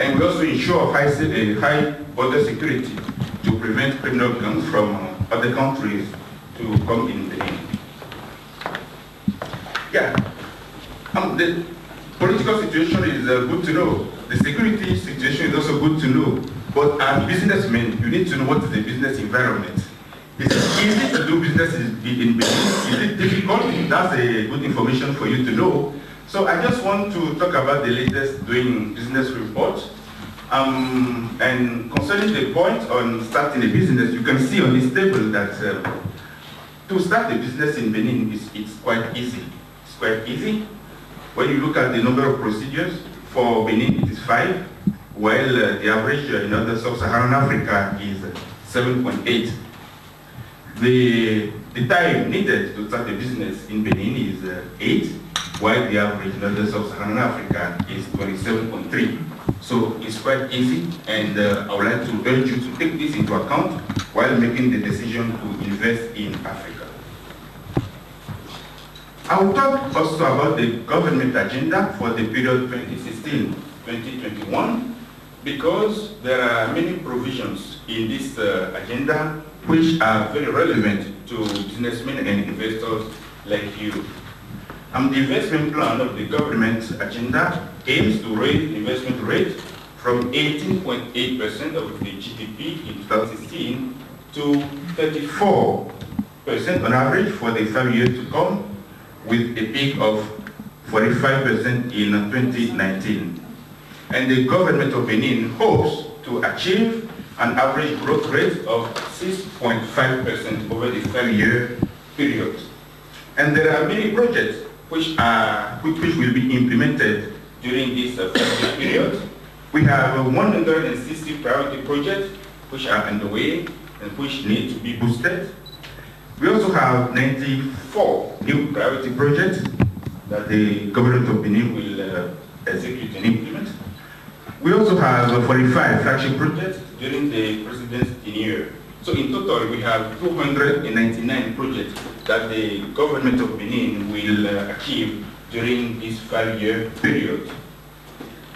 And we also ensure high border security to prevent criminal gangs from other countries to come in Benin. Yeah, the political situation is good to know. The security situation is also good to know. But as businessmen, you need to know what is the business environment. Is it easy to do business in Benin? Is it difficult? That's a good information for you to know. So I just want to talk about the latest doing business report. And concerning the point on starting a business, you can see on this table that to start a business in Benin it's quite easy. It's quite easy. When you look at the number of procedures, for Benin it is 5, while the average in other sub-Saharan Africa is 7.8. The time needed to start a business in Benin is 8, while the average in other sub-Saharan Africa is 27.3. So it's quite easy, and I would like to urge you to take this into account while making the decision to invest in Africa. I will talk also about the government agenda for the period 2016-2021, because there are many provisions in this agenda which are very relevant to businessmen and investors like you. The investment plan of the government agenda aims to raise the investment rate from 18.8% of the GDP in 2016 to 34% on average for the 5 years to come, with a peak of 45% in 2019. And the government of Benin hopes to achieve an average growth rate of 6.5% over the 5-year period. And there are many projects which will be implemented during this 5-year period. We have 160 priority projects which are underway and which need to be boosted. We also have 94 new priority projects that the government of Benin will execute and implement. We also have 45 flagship projects during the president's tenure. So in total, we have 299 projects that the government of Benin will achieve during this 5-year period.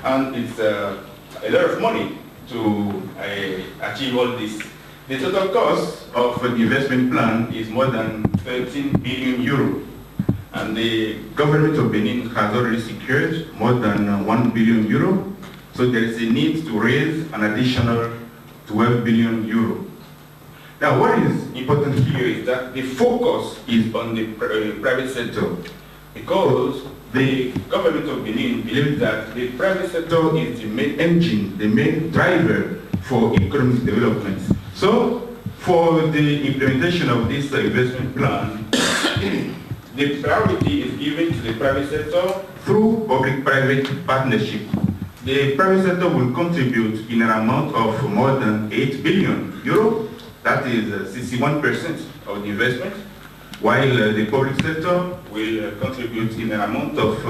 And it's a lot of money to achieve all this. The total cost of the investment plan is more than 13 billion euro. And the government of Benin has already secured more than 1 billion euro. So there is a need to raise an additional 12 billion euro. Now, what is important here is that the focus is on the private sector, because the government of Benin believes that the private sector is the main engine, the main driver for economic development. So, for the implementation of this investment plan, the priority is given to the private sector through public-private partnership. The private sector will contribute in an amount of more than 8 billion euro, that is 61% of the investment, while the public sector will contribute in an amount of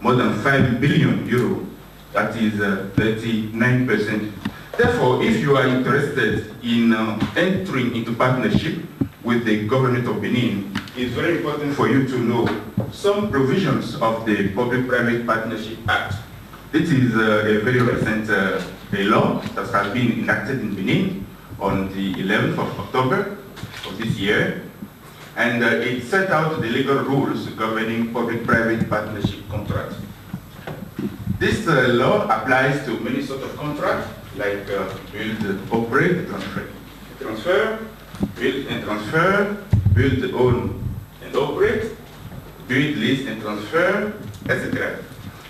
more than 5 billion euro, that is 39%. Therefore, if you are interested in entering into partnership with the government of Benin, it's very important for you to know some provisions of the Public-Private Partnership Act. This is a very recent law that has been enacted in Benin on the 11th of October of this year, and it set out the legal rules governing public-private partnership contracts. This law applies to many sorts of contracts, like build, operate, transfer, build and transfer, build, own and operate, build, lease and transfer, etc.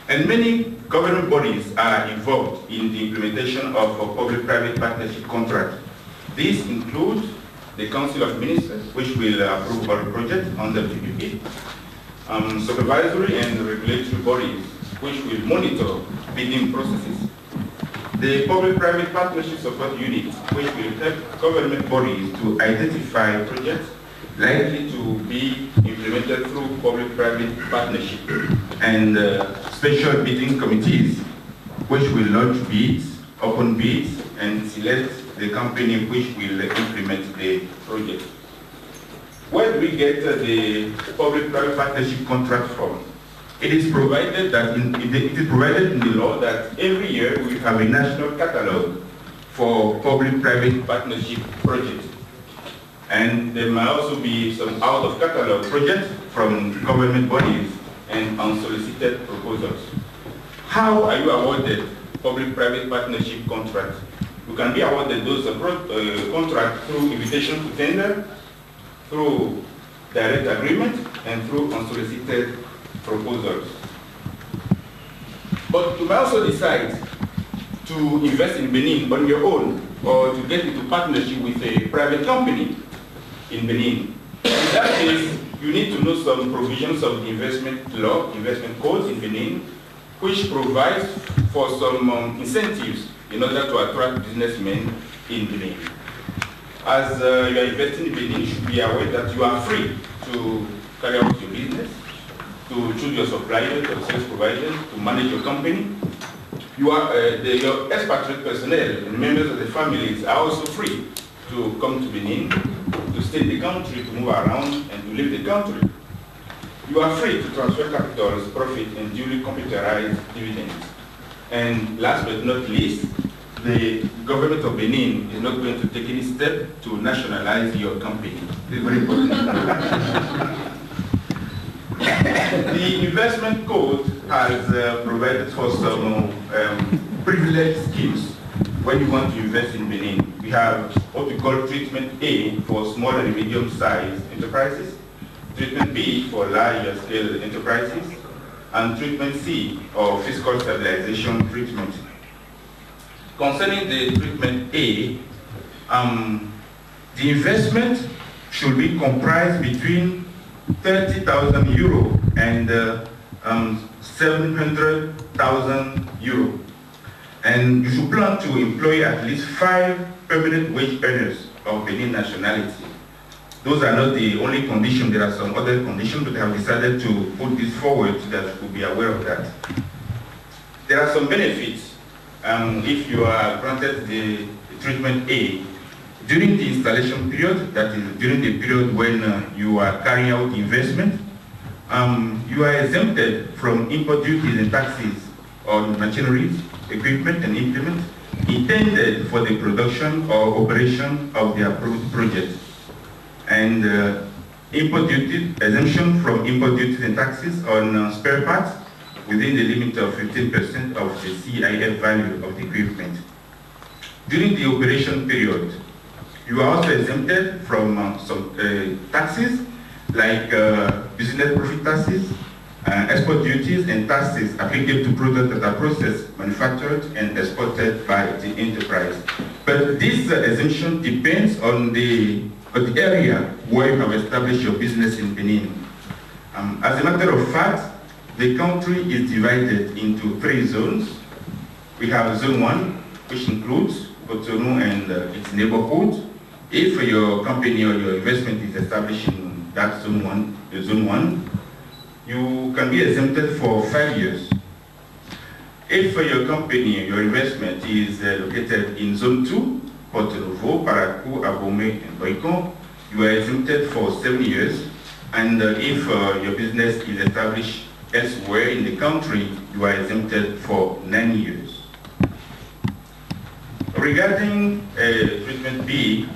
And many government bodies are involved in the implementation of a public-private partnership contract. These include the Council of Ministers, which will approve all projects under PPP, supervisory and regulatory bodies, which will monitor bidding processes, the Public-Private Partnership Support Unit, which will help government bodies to identify projects likely to be implemented through public-private partnership, and special bidding committees, which will launch bids, open bids, and select the company which will implement the project. Where do we get the public-private partnership contract from? It is provided that it is provided in the law that every year we have a national catalog for public-private partnership projects. And there might also be some out-of-catalog projects from government bodies and unsolicited proposals. How are you awarded public-private partnership contracts? You can be awarded those contracts through invitation to tender, through direct agreement, and through unsolicited proposals. But you may also decide to invest in Benin on your own, or to get into partnership with a private company in Benin. In that case, you need to know some provisions of the investment law, investment codes in Benin, which provides for some incentives in order to attract businessmen in Benin. As you are investing in Benin, you should be aware that you are free to carry out your business, to choose your suppliers or sales providers, to manage your company. Your expatriate personnel and members of the families are also free to come to Benin, to stay in the country, to move around, and to leave the country. You are free to transfer capitals, profit, and duly computerized dividends. And last but not least, the government of Benin is not going to take any step to nationalize your company. This is very important. The investment code has provided for some privileged schemes when you want to invest in Benin. We have what we call treatment A for small and medium-sized enterprises, treatment B for larger-scale enterprises, and treatment C, or fiscal stabilization treatment. Concerning the treatment A, the investment should be comprised between 30,000 euro and 700,000 euro. And you should plan to employ at least 5 permanent wage earners of Benin nationality. Those are not the only conditions. There are some other conditions, but I have decided to put this forward so that you will be aware of that. There are some benefits if you are granted the treatment A. During the installation period, that is during the period when you are carrying out investment, you are exempted from import duties and taxes on machineries, equipment, and implements intended for the production or operation of the approved project. And import duty, exemption from import duties and taxes on spare parts within the limit of 15% of the CIF value of the equipment. During the operation period, you are also exempted from some taxes like business profit taxes, export duties, and taxes applicable to products that are processed, manufactured, and exported by the enterprise. But this exemption depends on the area where you have established your business in Benin. As a matter of fact, the country is divided into 3 zones. We have Zone 1, which includes Cotonou and its neighborhood. If your company or your investment is established in that Zone 1, you can be exempted for 5 years. If your company, your investment is located in Zone 2, Porto Novo, Parakou, Abomey, and Boycon, you are exempted for 7 years. And if your business is established elsewhere in the country, you are exempted for 9 years. Regarding treatment B,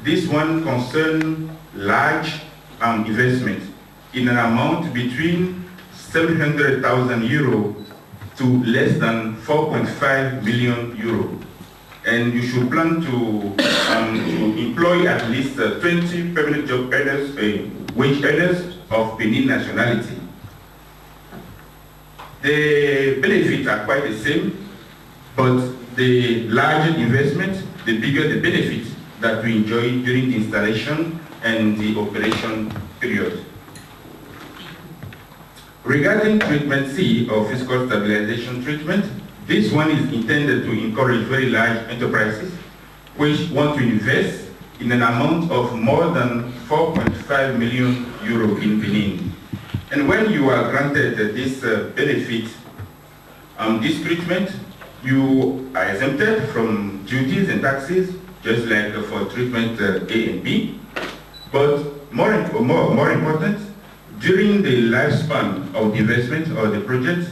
this one concerns large investment in an amount between 700,000 euro to less than 4.5 million euro. And you should plan to employ at least 20 permanent job earners, wage earners of Benin nationality. The benefits are quite the same, but the larger investment, the bigger the benefit that we enjoy during the installation and the operation period. Regarding treatment C, or fiscal stabilization treatment, this one is intended to encourage very large enterprises which want to invest in an amount of more than 4.5 million euro in Benin. And when you are granted this benefit, this treatment, you are exempted from duties and taxes, just like for treatment A and B. But more important, During the lifespan of the investment or the project,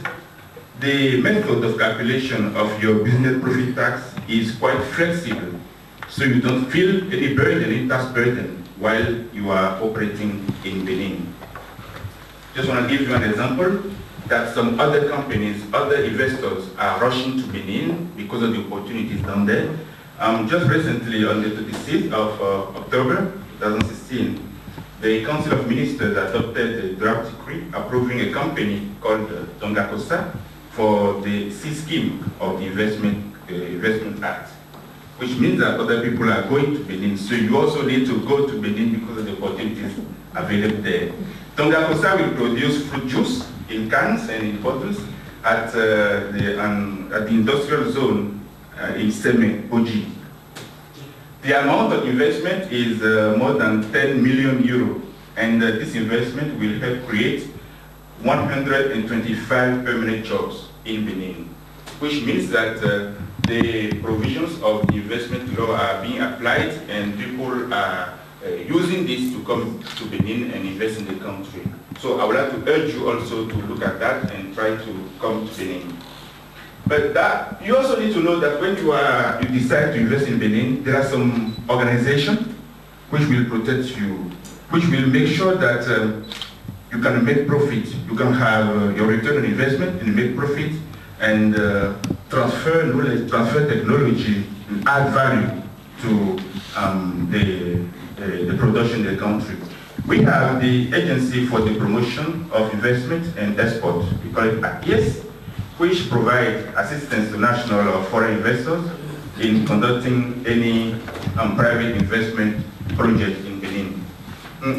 the method of calculation of your business profit tax is quite flexible, so you don't feel any burden, any tax burden, while you are operating in Benin. Just want to give you an example that some other companies, other investors are rushing to Benin because of the opportunities down there. Just recently, on the 26th of October 2016, the Council of Ministers adopted a draft decree approving a company called Tongakosa for the C scheme of the Investment Act, which means that other people are going to Benin. So you also need to go to Benin because of the opportunities available there. Tongakosa will produce fruit juice in cans and in bottles at the industrial zone in Séminaire, OG. The amount of investment is more than 10 million euro, and this investment will help create 125 permanent jobs in Benin, which means that the provisions of the investment law are being applied and people are using this to come to Benin and invest in the country. So I would like to urge you also to look at that and try to come to Benin. But you also need to know that when you decide to invest in Benin, there are some organizations which will protect you, which will make sure that you can make profit, you can have your return on investment and make profit, and transfer knowledge, transfer technology, and add value to the production in the country. We have the Agency for the Promotion of Investment and Export, we call it APIES, which provide assistance to national or foreign investors in conducting any private investment project in Benin.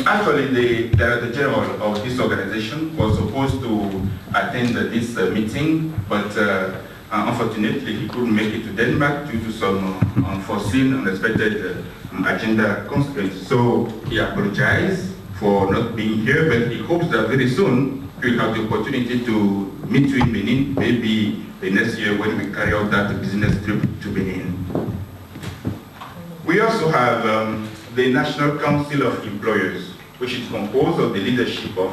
Actually, the Director General of this organization was supposed to attend this meeting, but unfortunately he couldn't make it to Denmark due to some unforeseen, unexpected agenda constraints. So he apologized for not being here, but he hopes that very soon we'll have the opportunity to meet you in Benin, maybe the next year when we carry out that business trip to Benin. We also have the National Council of Employers, which is composed of the leadership of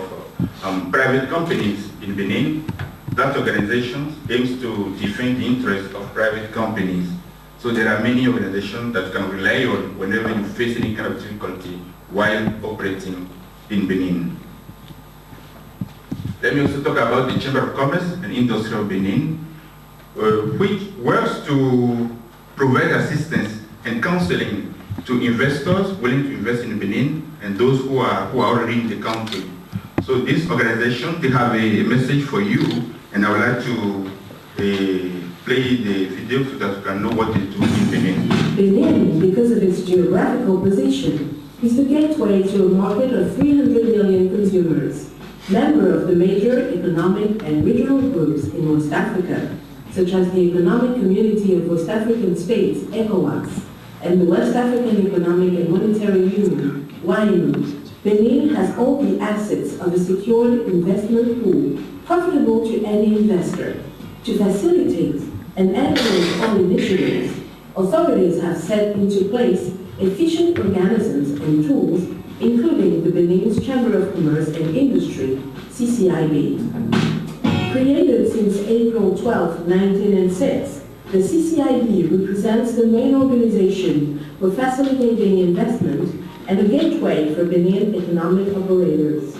private companies in Benin. That organization aims to defend the interests of private companies. So there are many organizations that can rely on whenever you face any kind of difficulty while operating in Benin. Let me also talk about the Chamber of Commerce and Industry of Benin, which works to provide assistance and counseling to investors willing to invest in Benin and those who are already in the country. So this organization, they have a message for you, and I would like to play the video so that you can know what they do in Benin. Benin, because of its geographical position, is the gateway to a market of 300 million consumers, member of the major economic and regional groups in West Africa, such as the Economic Community of West African States, ECOWAS, and the West African Economic and Monetary Union, WAIU. Benin has all the assets of a secured investment pool profitable to any investor. To facilitate and encourage all initiatives, authorities have set into place efficient organisms and tools, including the Benin's Chamber of Commerce and Industry, CCIB. Created since April 12, 1906, the CCIB represents the main organization for facilitating investment and a gateway for Benin economic operators.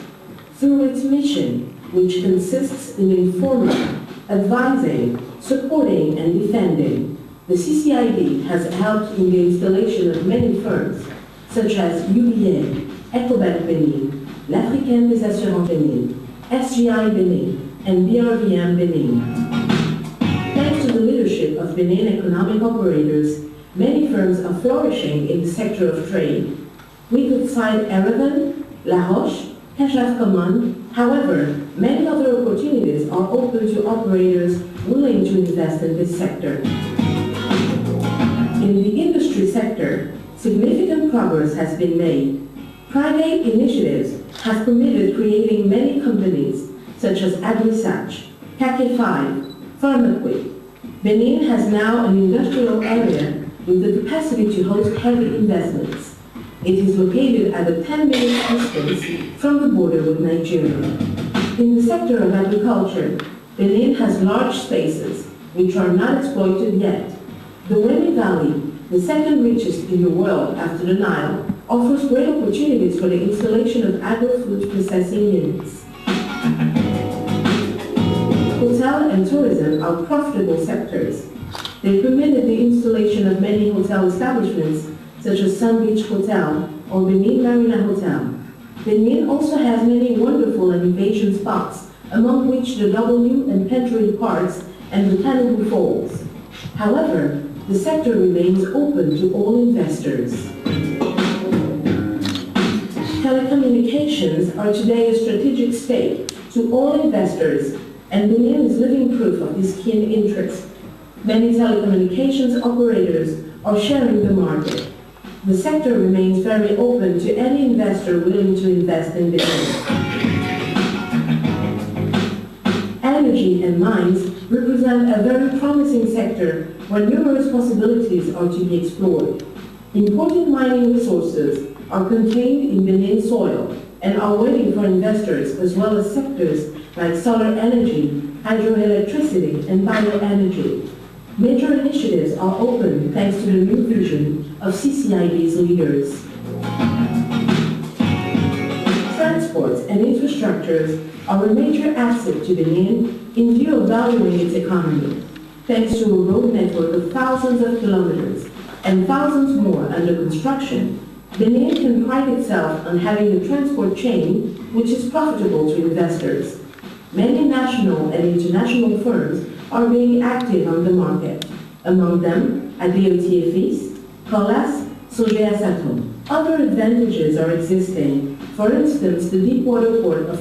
Through its mission, which consists in informing, advising, supporting, and defending, the CCIB has helped in the installation of many firms, such as UBA, Ecobank Benin, L'Africaine des Assurances Benin, SGI Benin, and BRVM Benin. Thanks to the leadership of Benin economic operators, many firms are flourishing in the sector of trade. We could cite Erevan, La Roche, Cachaf Common. However, many other opportunities are open to operators willing to invest in this sector. In the industry sector, significant progress has been made. Private initiatives have permitted creating many companies, such as AgriSach, CAC5, Pharmaquip. Benin has now an industrial area with the capacity to host heavy investments. It is located at a 10-minute distance from the border with Nigeria. In the sector of agriculture, Benin has large spaces which are not exploited yet. The Wemi Valley, the second richest in the world after the Nile, offers great opportunities for the installation of agro-food processing units. Hotel and tourism are profitable sectors. They permitted the installation of many hotel establishments, such as Sun Beach Hotel or Benin Marina Hotel. Benin also has many wonderful and invasion spots, among which the W and Pentry Parks and the Panubu Falls. However, the sector remains open to all investors. Telecommunications are today a strategic stake to all investors, and Benin is living proof of this keen interest. Many telecommunications operators are sharing the market. The sector remains very open to any investor willing to invest in Benin. Energy and mines represent a very promising sector where numerous possibilities are to be explored. Important mining resources are contained in Benin soil and are waiting for investors, as well as sectors like solar energy, hydroelectricity, and bioenergy. Major initiatives are open thanks to the new vision of CCIB's leaders. Transports and infrastructures are a major asset to Benin in view of valuing its economy. Thanks to a road network of thousands of kilometers and thousands more under construction, Benin can pride itself on having a transport chain which is profitable to investors. Many national and international firms are being active on the market. Among them, Adeoti Efis, Colas, Sogea Sato. Other advantages are existing. For instance, the deep water port of